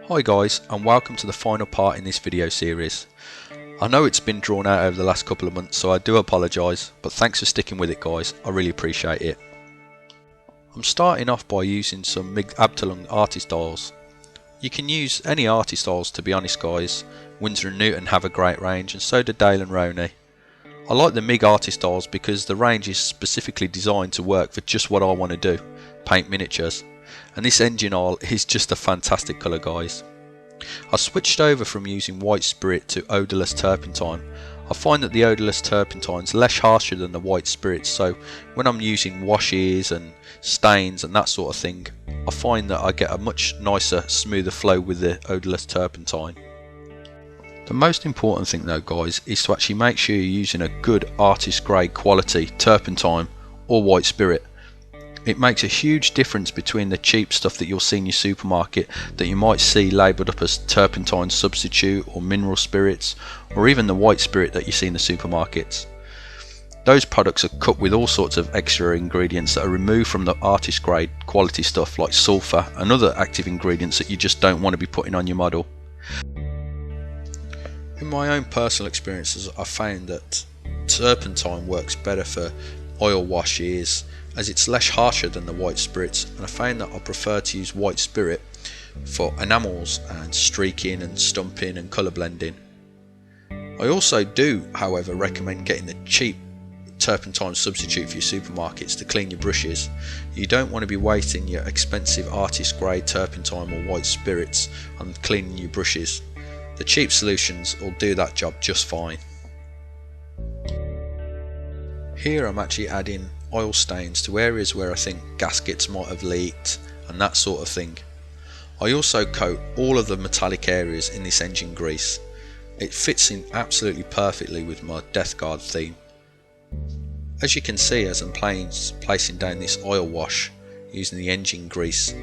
Hi guys, and welcome to the final part in this video series. I know it's been drawn out over the last couple of months, so I do apologise, but thanks for sticking with it guys, I really appreciate it. I'm starting off by using some MIG Abteilung artist styles. You can use any artist styles to be honest guys. Winsor & Newton have a great range, and so do Dale and Roney. I like the MIG artist styles because the range is specifically designed to work for just what I want to do, paint miniatures. And this engine oil is just a fantastic colour guys. I switched over from using white spirit to odourless turpentine. I find that the odourless turpentine is less harsher than the white spirit, so when I'm using washes and stains and that sort of thing, I find that I get a much nicer, smoother flow with the odourless turpentine. The most important thing though guys is to actually make sure you're using a good artist grade quality turpentine or white spirit. It makes a huge difference between the cheap stuff that you'll see in your supermarket that you might see labelled up as turpentine substitute or mineral spirits, or even the white spirit that you see in the supermarkets. Those products are cut with all sorts of extra ingredients that are removed from the artist grade quality stuff like sulphur and other active ingredients that you just don't want to be putting on your model. In my own personal experiences, I found that turpentine works better for oil washes as it's less harsher than the white spirits, and I found that I prefer to use white spirit for enamels and streaking and stumping and colour blending. I also do however recommend getting the cheap turpentine substitute for your supermarkets to clean your brushes. You don't want to be wasting your expensive artist grade turpentine or white spirits on cleaning your brushes. The cheap solutions will do that job just fine. Here I'm actually adding oil stains to areas where I think gaskets might have leaked and that sort of thing. I also coat all of the metallic areas in this engine grease. It fits in absolutely perfectly with my Death Guard theme. As you can see as I'm placing down this oil wash using the engine grease,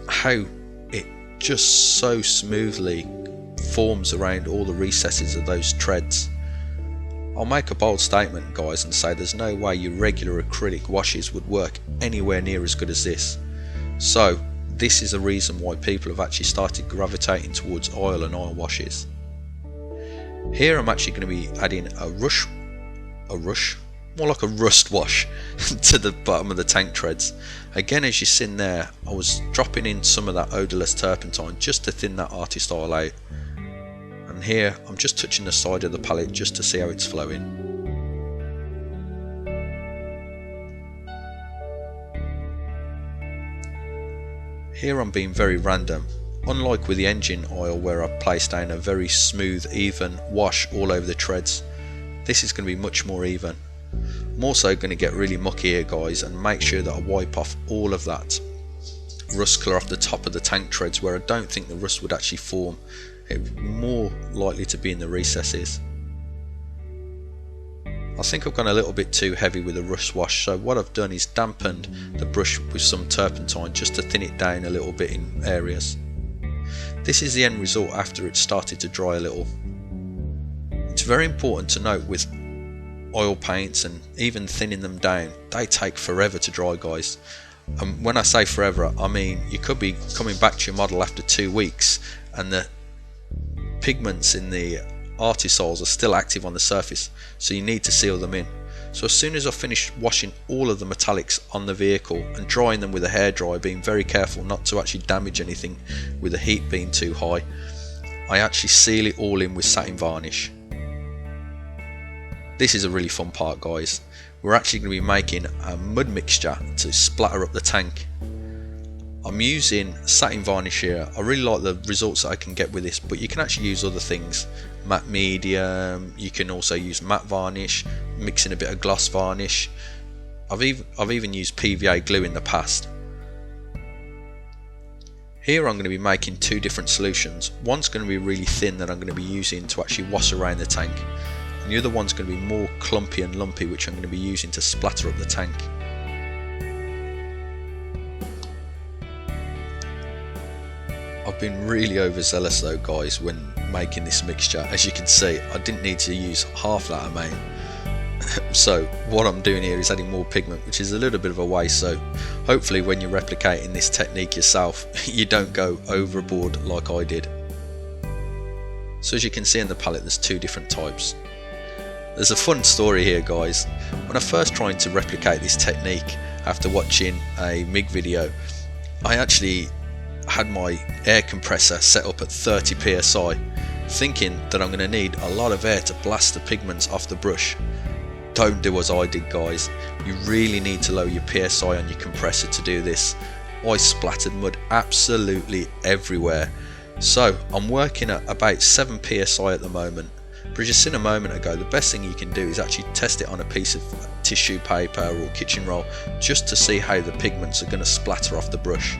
how it just so smoothly forms around all the recesses of those treads. I'll make a bold statement guys and say there's no way your regular acrylic washes would work anywhere near as good as this. So this is a reason why people have actually started gravitating towards oil and oil washes. Here I'm actually going to be adding more like a rust wash to the bottom of the tank treads. Again, as you've seen there, I was dropping in some of that odourless turpentine just to thin that artist oil out. And here I'm just touching the side of the palette just to see how it's flowing. Here I'm being very random, unlike with the engine oil where I placed down a very smooth even wash all over the treads. This is going to be much more even. I'm also going to get really mucky here guys and make sure that I wipe off all of that rust colour off the top of the tank treads where I don't think the rust would actually form. It's more likely to be in the recesses. I think I've gone a little bit too heavy with the rust wash, so what I've done is dampened the brush with some turpentine just to thin it down a little bit in areas. This is the end result after it's started to dry a little. It's very important to note with oil paints and even thinning them down, they take forever to dry guys. And when I say forever, I mean you could be coming back to your model after 2 weeks and the pigments in the artist oils are still active on the surface, so you need to seal them in. So as soon as I finish washing all of the metallics on the vehicle and drying them with a hairdryer, being very careful not to actually damage anything with the heat being too high, I actually seal it all in with satin varnish. This is a really fun part guys. We're actually going to be making a mud mixture to splatter up the tank. I'm using satin varnish here. I really like the results that I can get with this, but you can actually use other things. Matte medium, you can also use matte varnish, mixing a bit of gloss varnish. I've even used PVA glue in the past. Here I'm going to be making two different solutions. One's going to be really thin that I'm going to be using to actually wash around the tank, and the other one's going to be more clumpy and lumpy, which I'm going to be using to splatter up the tank. I've been really overzealous though guys when making this mixture. As you can see, I didn't need to use half that amount. So what I'm doing here is adding more pigment, which is a little bit of a waste, so hopefully when you're replicating this technique yourself you don't go overboard like I did. So as you can see in the palette, there's two different types. There's a fun story here, guys. When I first tried to replicate this technique after watching a MIG video, I actually had my air compressor set up at 30 psi, thinking that I'm going to need a lot of air to blast the pigments off the brush. Don't do as I did, guys. You really need to lower your PSI on your compressor to do this. I splattered mud absolutely everywhere. So I'm working at about 7 psi at the moment, but as you seen a moment ago, the best thing you can do is actually test it on a piece of tissue paper or kitchen roll, just to see how the pigments are going to splatter off the brush.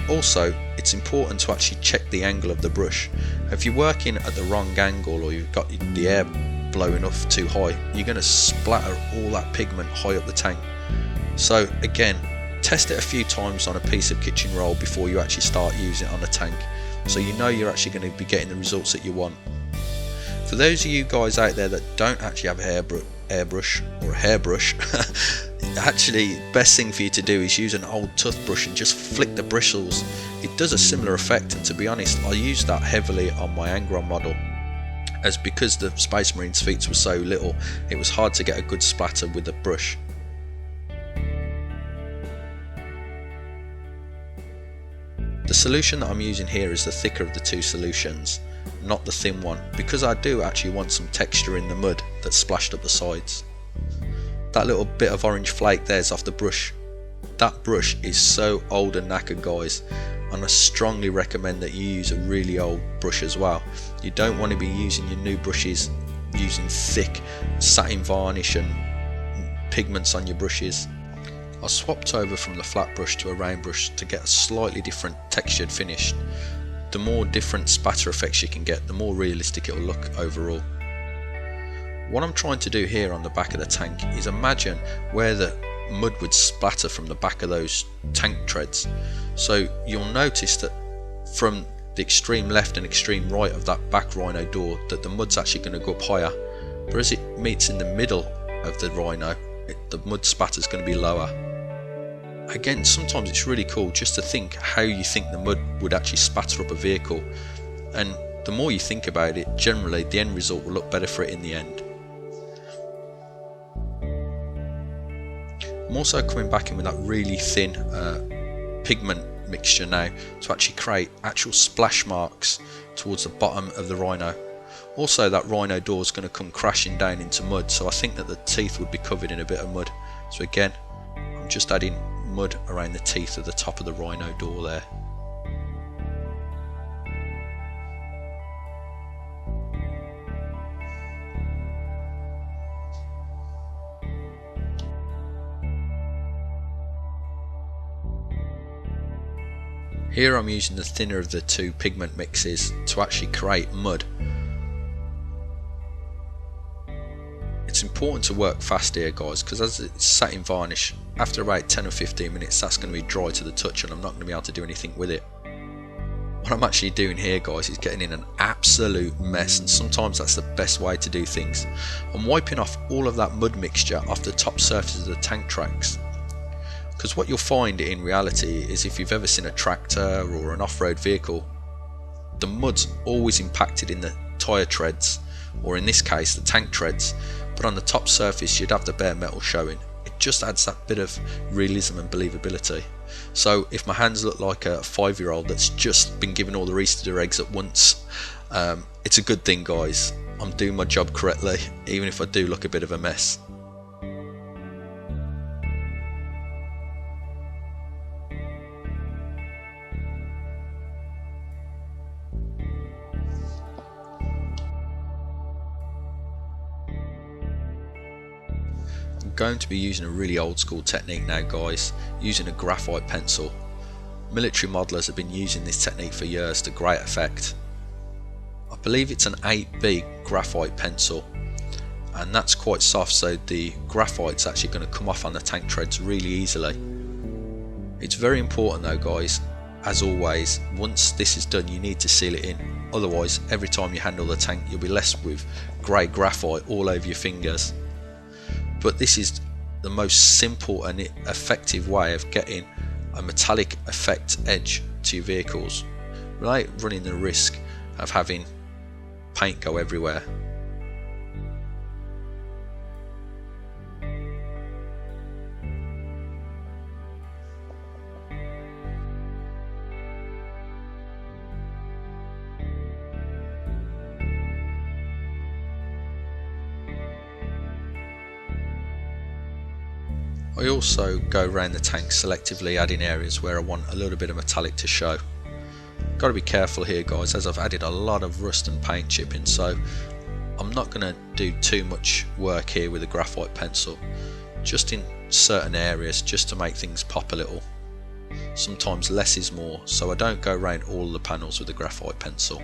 Also, it's important to actually check the angle of the brush. If you're working at the wrong angle, or you've got the air blowing off too high, you're going to splatter all that pigment high up the tank. So again, test it a few times on a piece of kitchen roll before you actually start using it on a tank, so you know you're actually going to be getting the results that you want. For those of you guys out there that don't actually have a airbrush or a hairbrush, actually best thing for you to do is use an old toothbrush and just flick the bristles. It does a similar effect, and to be honest, I used that heavily on my Angron model, as because the Space Marine's feet were so little, it was hard to get a good splatter with the brush. The solution that I'm using here is the thicker of the two solutions, not the thin one, because I do actually want some texture in the mud that's splashed up the sides. That little bit of orange flake there's off the brush. That brush is so old and knackered, guys, and I strongly recommend that you use a really old brush as well. You don't want to be using your new brushes using thick satin varnish and pigments on your brushes. I swapped over from the flat brush to a round brush to get a slightly different textured finish. The more different spatter effects you can get, the more realistic it will look overall. What I'm trying to do here on the back of the tank is imagine where the mud would splatter from the back of those tank treads. So you'll notice that from the extreme left and extreme right of that back rhino door, that the mud's actually going to go up higher, but as it meets in the middle of the rhino, the mud spatter is going to be lower. Again, sometimes it's really cool just to think how you think the mud would actually spatter up a vehicle, and the more you think about it, generally the end result will look better for it in the end. I'm also coming back in with that really thin pigment mixture now to actually create actual splash marks towards the bottom of the rhino. Also, that rhino door is going to come crashing down into mud, so I think that the teeth would be covered in a bit of mud. So again, I'm just adding mud around the teeth of the top of the rhino door there. Here I'm using the thinner of the two pigment mixes to actually create mud. It's important to work fast here, guys, because as it's satin varnish, after about 10 or 15 minutes that's going to be dry to the touch and I'm not going to be able to do anything with it. What I'm actually doing here, guys, is getting in an absolute mess, and sometimes that's the best way to do things. I'm wiping off all of that mud mixture off the top surface of the tank tracks, because what you'll find in reality is, if you've ever seen a tractor or an off-road vehicle, the mud's always impacted in the tyre treads, or in this case the tank treads, but on the top surface you'd have the bare metal showing. It just adds that bit of realism and believability. So if my hands look like a 5-year-old that's just been given all the Easter eggs at once, it's a good thing, guys. I'm doing my job correctly, even if I do look a bit of a mess. Going to be using a really old school technique now, guys, using a graphite pencil. Military modelers have been using this technique for years to great effect. I believe it's an 8B graphite pencil, and that's quite soft, so the graphite's actually going to come off on the tank treads really easily. It's very important though, guys, as always, once this is done you need to seal it in, otherwise every time you handle the tank you'll be left with grey graphite all over your fingers. But this is the most simple and effective way of getting a metallic effect edge to your vehicles without running the risk of having paint go everywhere. I also go around the tank selectively adding areas where I want a little bit of metallic to show. Got to be careful here guys, as I've added a lot of rust and paint chipping, so I'm not going to do too much work here with a graphite pencil, just in certain areas just to make things pop a little. Sometimes less is more, so I don't go around all the panels with a graphite pencil.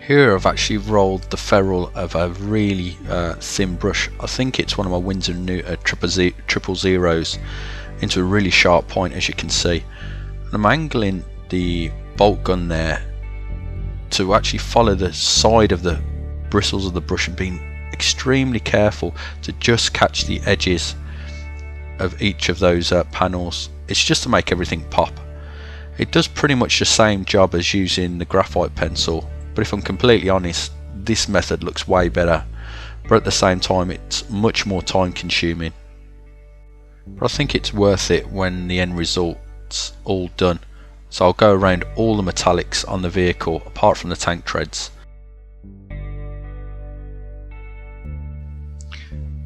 Here I've actually rolled the ferrule of a really thin brush. I think it's one of my Windsor triple zeros into a really sharp point, as you can see. And I'm angling the bolt gun there to actually follow the side of the bristles of the brush and being extremely careful to just catch the edges of each of those panels. It's just to make everything pop. It does pretty much the same job as using the graphite pencil, but if I'm completely honest, this method looks way better, but at the same time it's much more time consuming. But I think it's worth it when the end result's all done. So I'll go around all the metallics on the vehicle apart from the tank treads.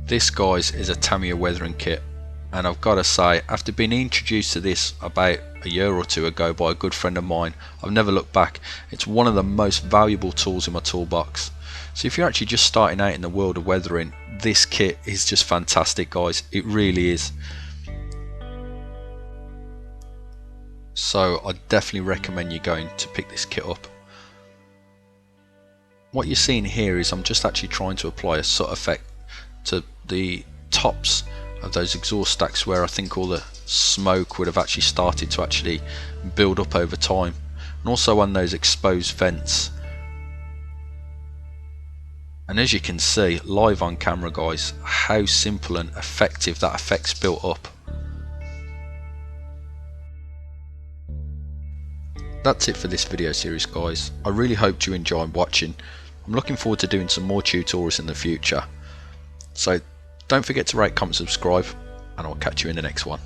This guys is a Tamiya weathering kit, and I've got to say, after being introduced to this about a year or two ago by a good friend of mine, I've never looked back. It's one of the most valuable tools in my toolbox. So if you're actually just starting out in the world of weathering, this kit is just fantastic guys, it really is. So I definitely recommend you going to pick this kit up. What you're seeing here is I'm just actually trying to apply a soot effect to the tops of those exhaust stacks where I think all the smoke would have actually started to actually build up over time, and also on those exposed vents. And as you can see live on camera guys, how simple and effective that effect's built up. That's it for this video series guys. I really hope you enjoyed watching. I'm looking forward to doing some more tutorials in the future. So don't forget to rate, comment, subscribe, and I'll catch you in the next one.